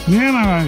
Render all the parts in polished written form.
নিয়ে না ভাই।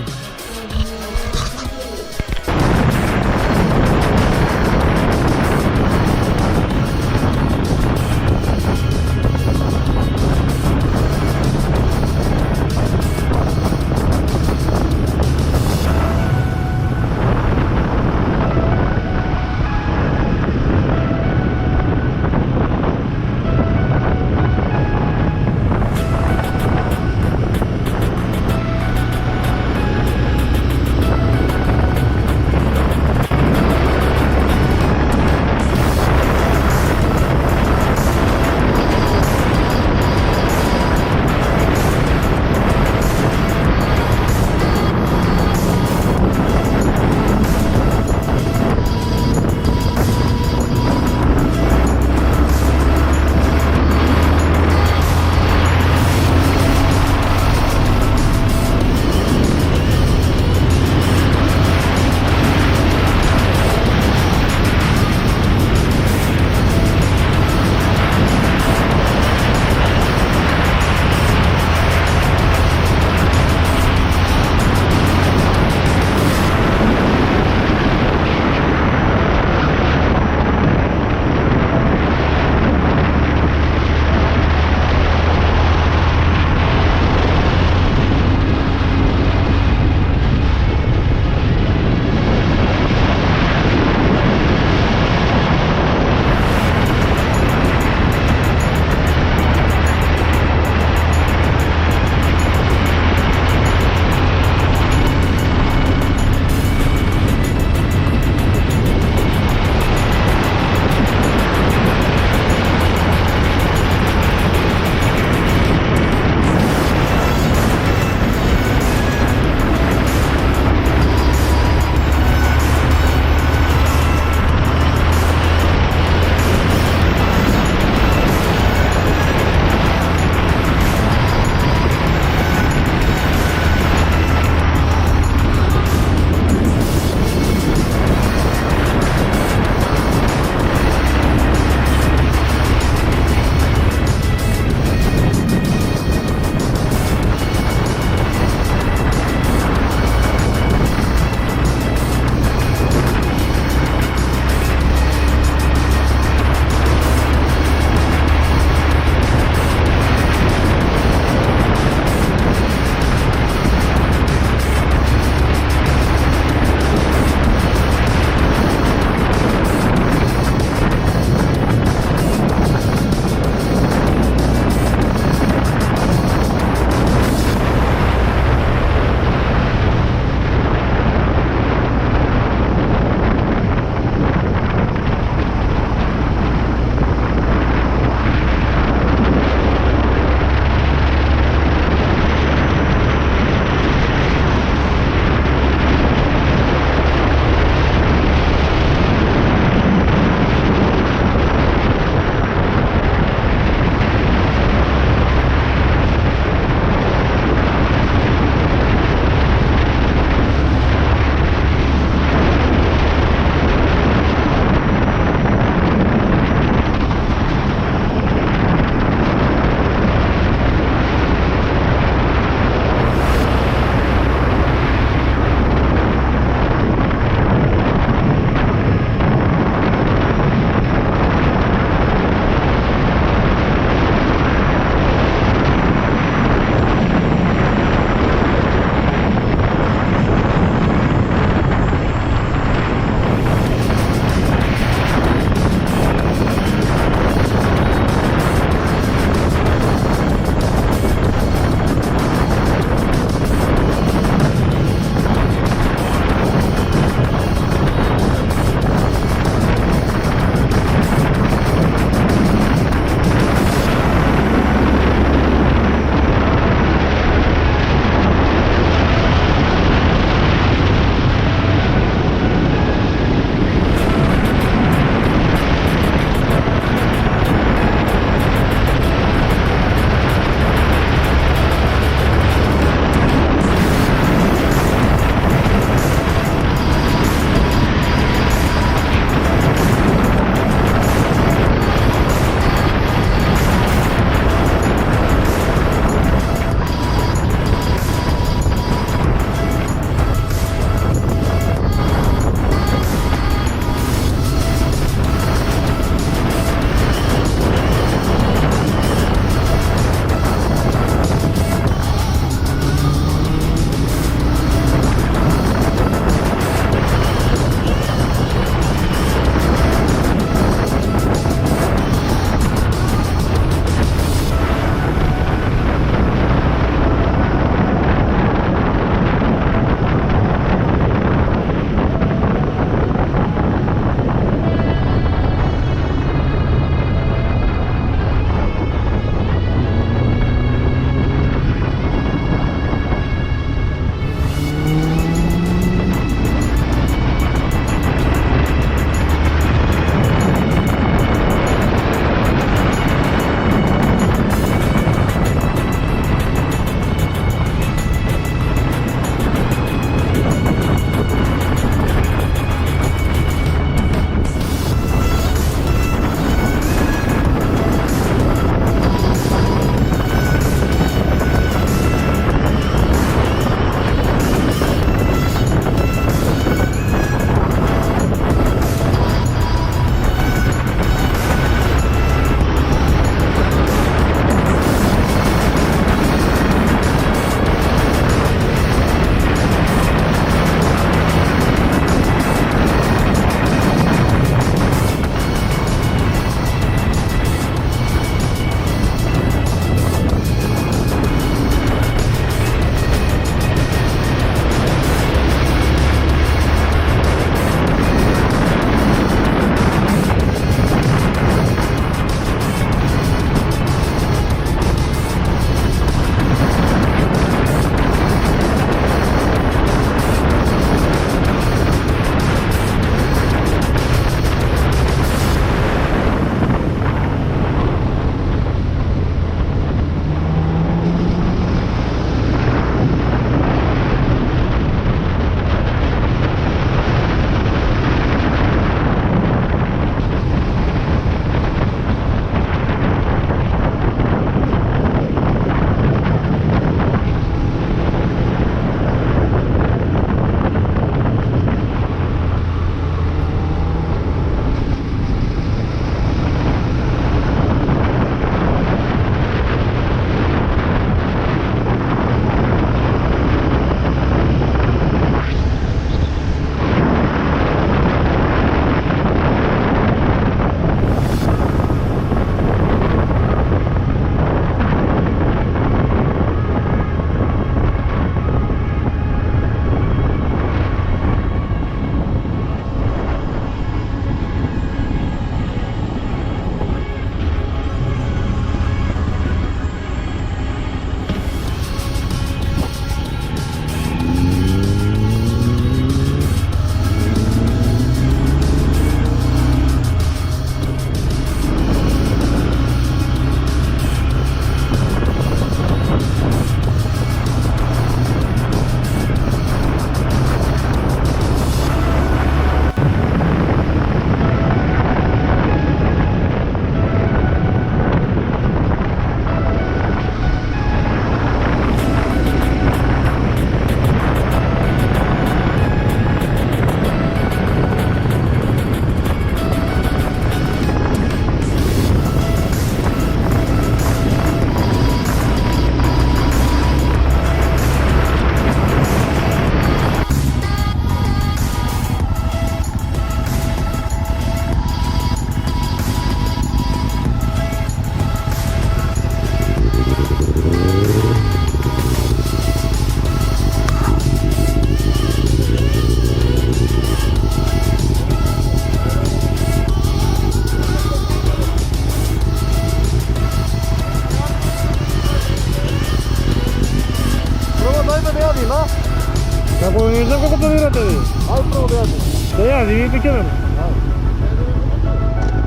ne znam kako planirate vi. Ajde prvo da jadim. Da ja, vi vidite mene.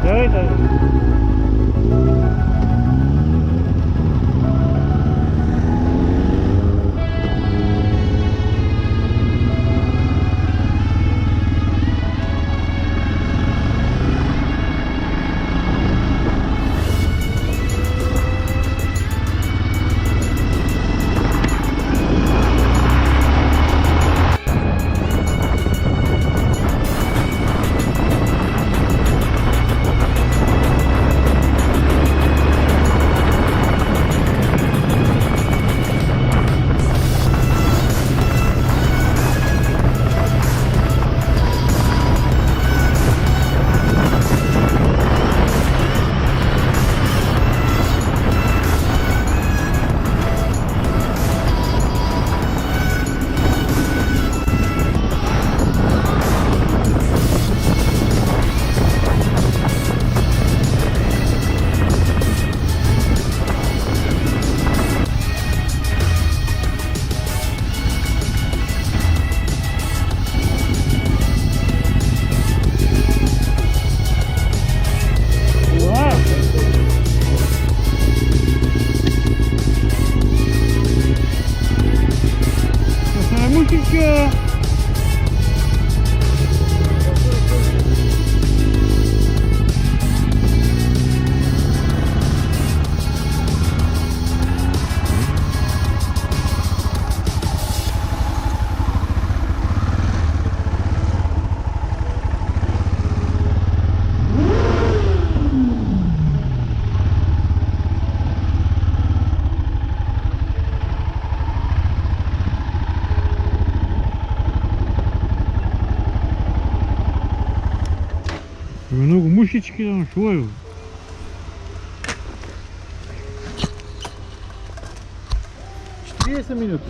Javite. Мультики. Много мушечки там швою. Тридцать минут.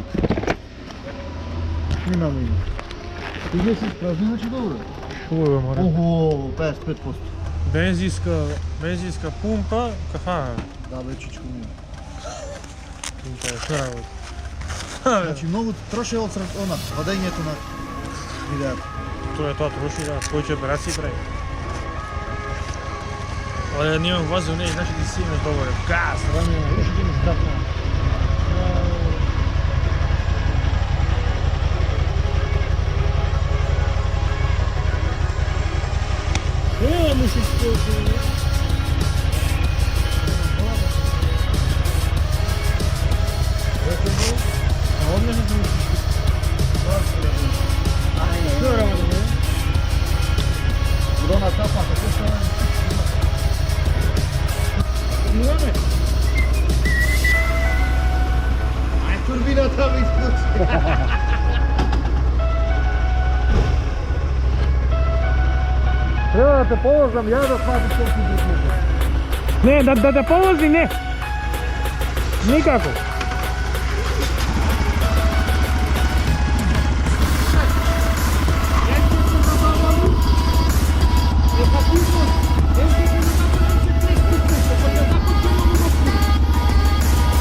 Нема минут. Ти 10 празни, значи добро. Швою, море. Ого, 55%. Бензинска пумпа, кафа. Да, вечичко ми. Пумпа е шо работа. Значи многу троши од она, вадењето на видеото. Тоа е тоа троши, да, кој ќе операции прави. Але не имам возил, не, значи ти си имаш добре. Газ, рано, уши ти имаш здравна. Ева му си скоро. А он не знам му си Што е работа, бе? Урона капа, како става? Имаме. Ај турбината ми исклучи. Треба да те повозам, ја да сматам што си друго. Не, да те повози, не. Никако.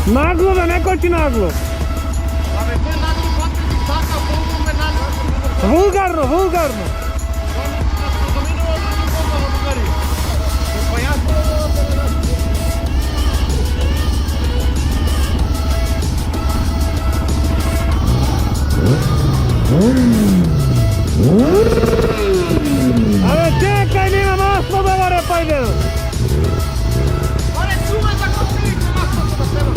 Нагло да не кочи нагло. Абе, кој нагло патри така, колку ме нагло. Вулгарно, вулгарно. Абе, чекај, нема масло да горе, пајде. Аре, чувай за кофилик, маслото да треба.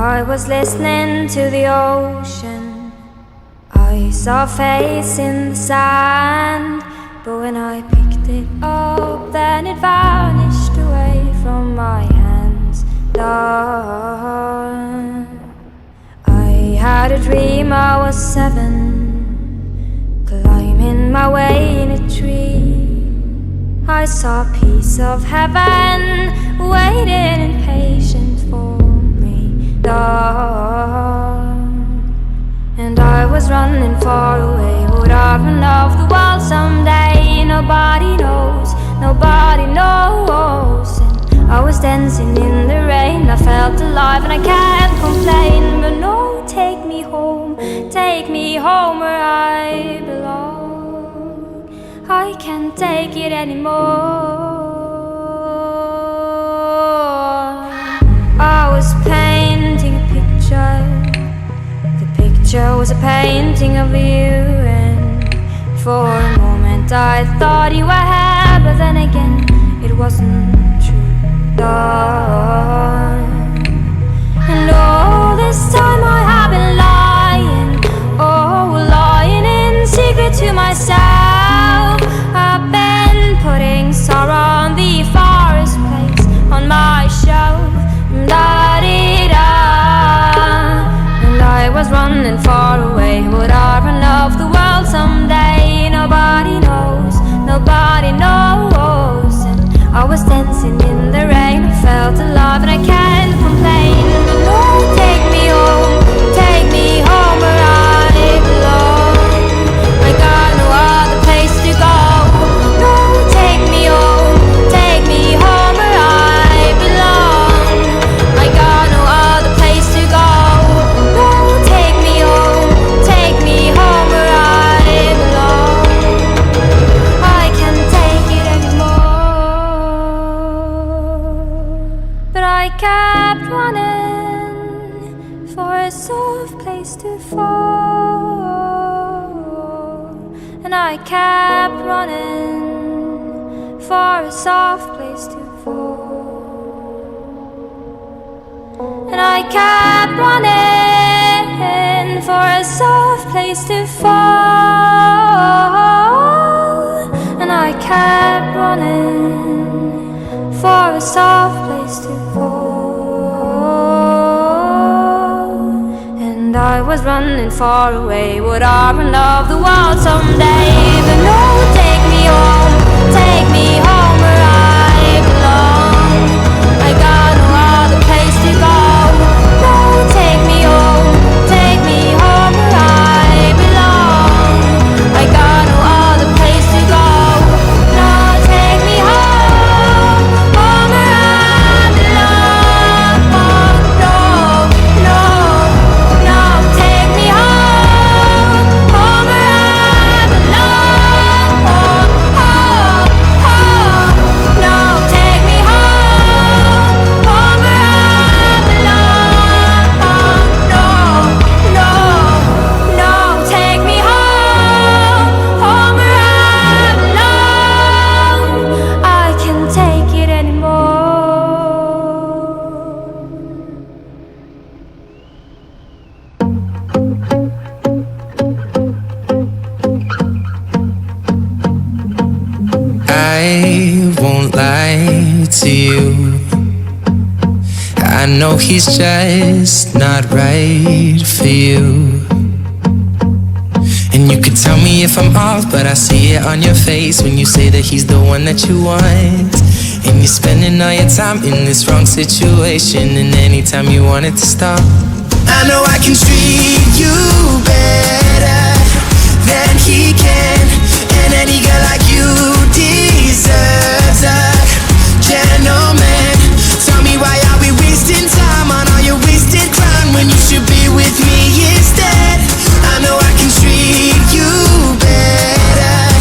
I was listening to the ocean. I saw a face in the sand, but when I picked it up, then it vanished away from my hands. Love. I had a dream I was 7, climbing my way in a tree. I saw a piece of heaven waiting impatient for me, love. And I was running far away. Would I run off the world someday? Nobody knows, nobody knows. And I was dancing in the rain. I felt alive and I can't complain. But no, take me home where I belong. I can't take it anymore. I was painting a picture. The picture was a painting of you, and for a moment I thought you were here, but then again it wasn't true, love. And all this time I have been lying, lying in secret to myself. I've been putting sorrow on the forest place on my shelf. Da-dee-da. And I was running far away. Would I run off the world someday? Nobody knows, nobody knows. And I was dancing in the rain. I felt alive and I can't complain. But no, take me home where I belong. I got no other place to go. No, take me home where I belong. I got no other place to go. No, take me home where I belong. I can't take it anymore. But I kept running for a soft place to fall. And I kept running for a soft place to fall. And I kept running for a soft place to fall. And I kept running for a soft place to fall. And I was running far away. Would I run off the world someday? But no, take me home where I belong. I got no other place to go. No, take me home where I belong. I got no other place to go. No, take me home where I belong. No, take me home where I belong. No, take me home where I belong. No, take me home where I belong. I can't take it anymore. I won't lie to you. I know he's just not right for you. And you could tell me if I'm off, but I see it on your face when you say that he's the one that you want. And you're spending all your time in this wrong situation, and anytime you want it to stop, I know I can treat you better than he can. And any girl like you deserves a gentleman. Tell me, why are we wasting time on all your wasted crime when you should be with me instead? I know I can treat you better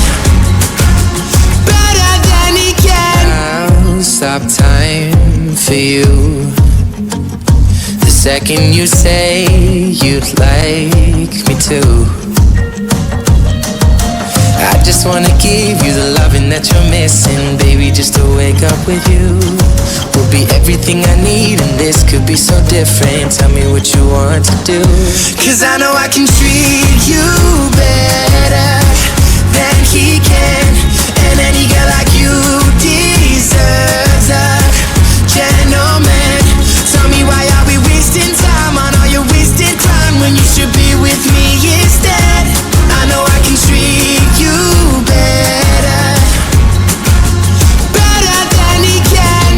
than he can. I'll stop time for you the second you say you'd like me to. I just wanna give you the loving that you're missing, baby. Just to wake up with you will be everything I need in this this could be so different. Tell me what you want to do. 'Cause I know I can treat you better than he can. And any girl like you deserves a gentleman. Tell me, why are we wasting time on all your wasted crime when you should be with me instead? I know I can treat you better, better than he can,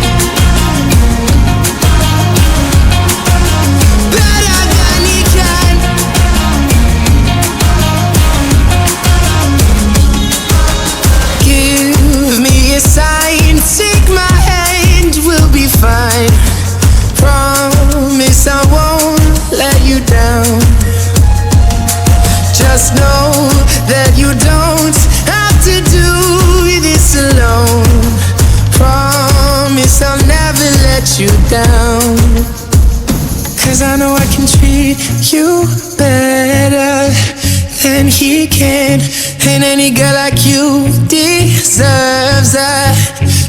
better than he can. Give me a sign, take my hand, we'll be fine. Promise I won't let you down. Just know that you don't have to do this alone. Promise I'll never let you down. 'Cause I know I can treat you better than he can. And any girl like you deserves a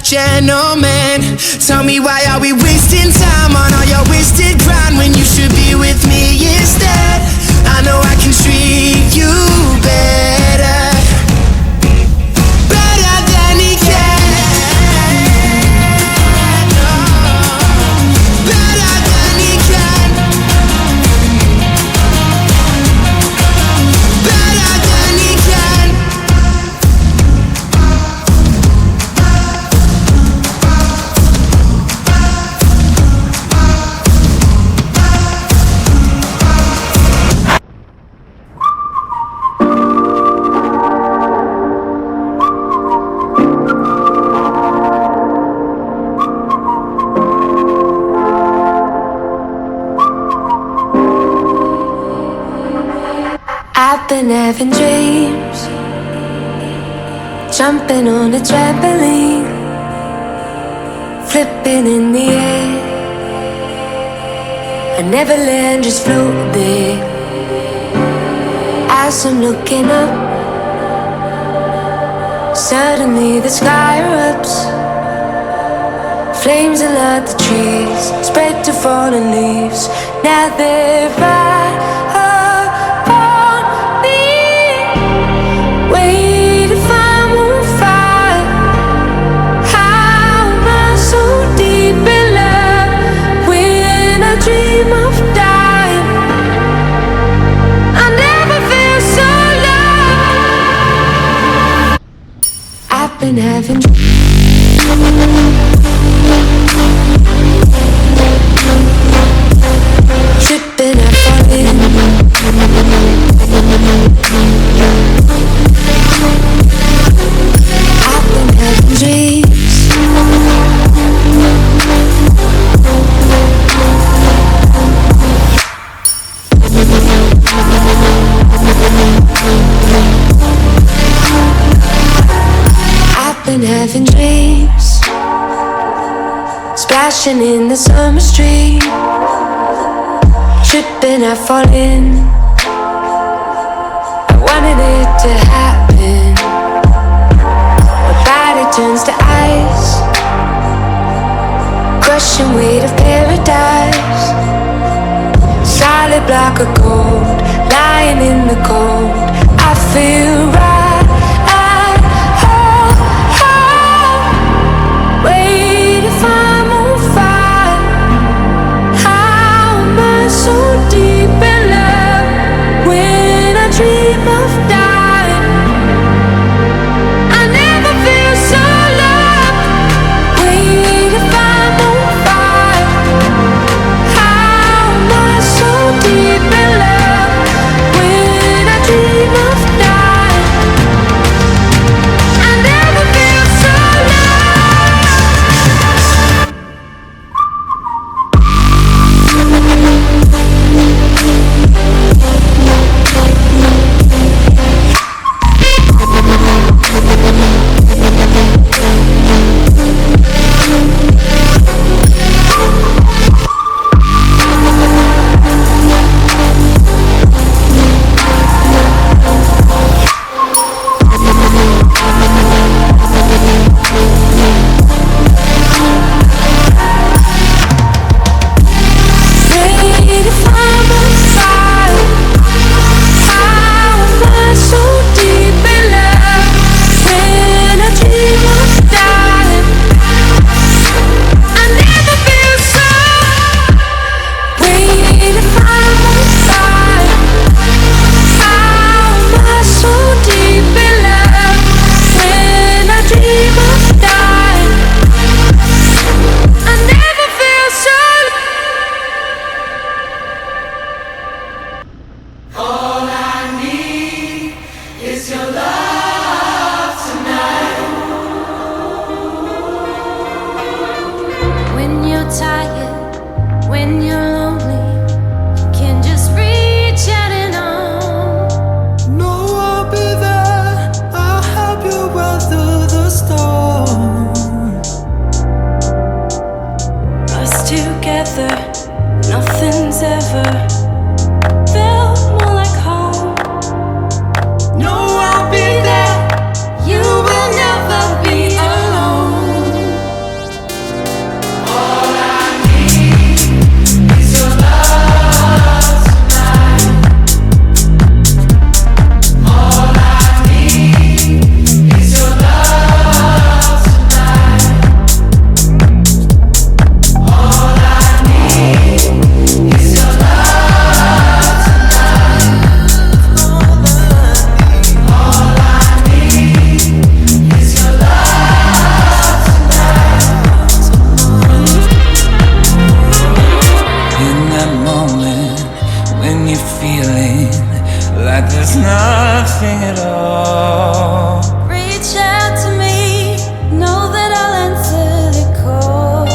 gentleman. Tell me, why are we wasting time on all your wasted grind when you should be with me instead? I know I can treat you better, better than he can. Better than he can. Better than he can. I've been having dreams, jumping on a trampoline, flipping in the air. I never land, just float there. As I'm looking up, suddenly the sky erupts. Flames alert the trees, spread to fallen leaves. Now they're right upon me. Wait if I'm on fire. How am I so deep in love when I dream of dying? I never feel so low. I've been having tripping and falling. I've been having dreams. I've been having dreams, splashing in the summer stream, tripping and falling. I wanted it to happen. My body turns to ice, crushing weight of paradise. Solid block of gold, lying in the cold. I feel right. Wait if I'm on fire. How am I so deep in love when I dream of dying? I never feel so loved. Wait if I'm on fire. How am I so deep in love when I dream of dying? Nothing's ever felt more like home. No, I'll be there. You will never be alone. All I need is your love tonight. All I need is your love tonight. All I need is your love tonight. All I need is your love tonight. In that moment when you're feeling like there's nothing at all, Reach out to me, know that I'll answer the call.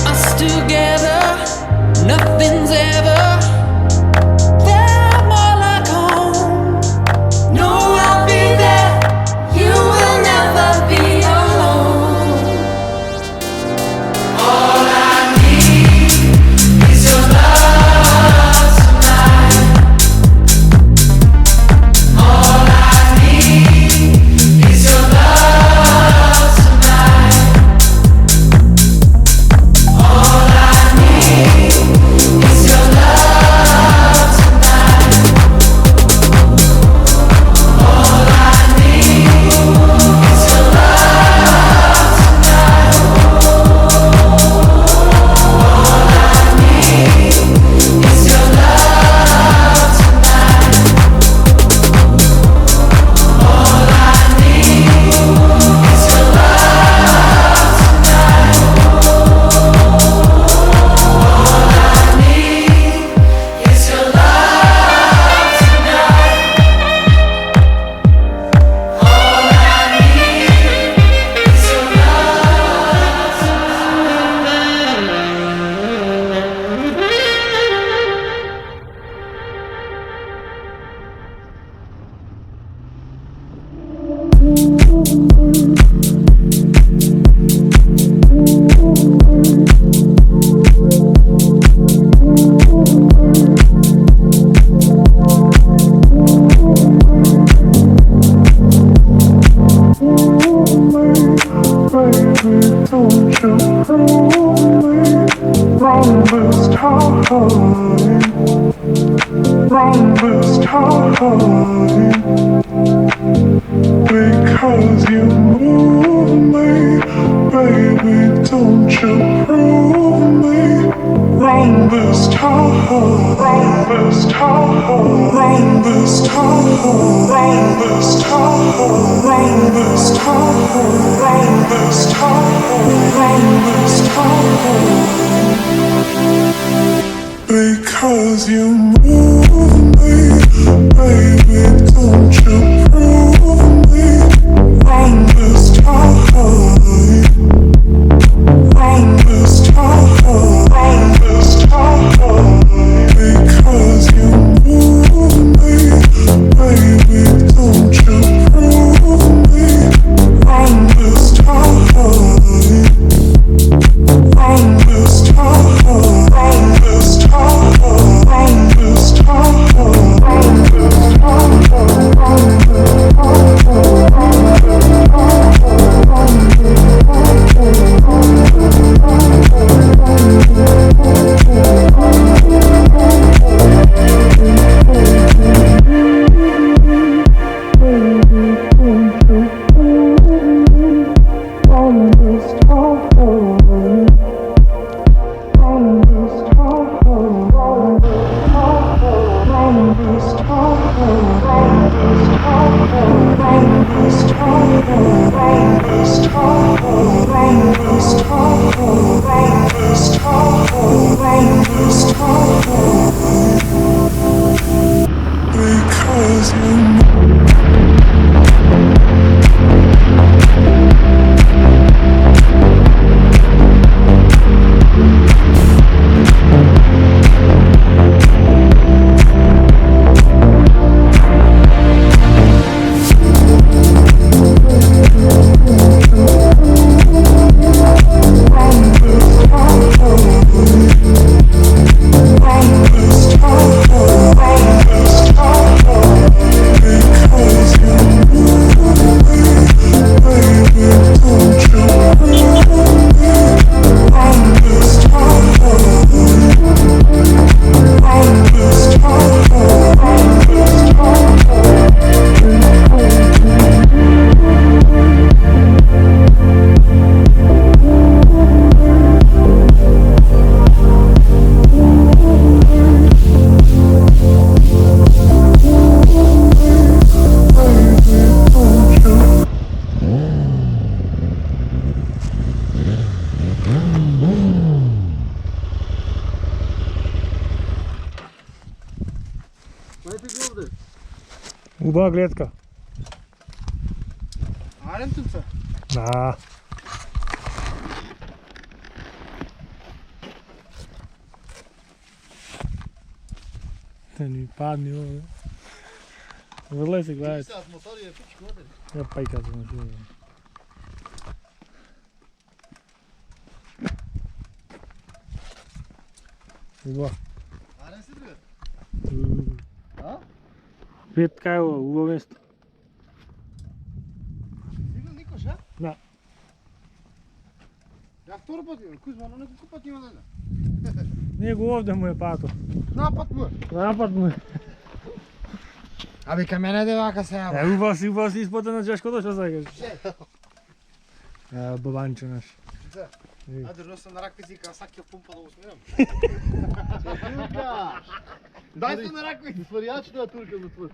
us together, nothing's ever felt more like home. No, I'll be there. You will never be alone. All I need is your love tonight. All I need is your love tonight. All I need is your love tonight. All I need is your love tonight. All I need is your love tonight. All I need is your love tonight. All I need is your love tonight. All I need is your Because you move me, baby, don't you prove me wrong this time, wrong this time, wrong this time, wrong this time, wrong this time, wrong this time, wrong this time. Because you move me, baby, don't you prove me wrong this time, wrong this time, wrong this time. Because you move me, baby, don't you prove me wrong this time, wrong this time, wrong this time, wrong this time, wrong this time. Хубава гледка. Арен тунца. Да. Да ни падни ovo. Vrlo se gledajte. Сега с мотори е пичко, да. Ja pajkate na živo. Хубава. Арен си друга. А? Видите kaj je ovo mesto. Стигна никош, а? Да. Ja второ път имам. Кузма, но неколко път има, да. Него ovdje mu je pato. Напад му. Napad mu je. Абе, към мене девака сега. Upao si ispod na Češko došao sad kažeš. Babanče naš. Ajde, носа на раквици, kao sak je pumpa da usmiram. Turka! Daj se na rаквици, svarijač da Turka za tvoj.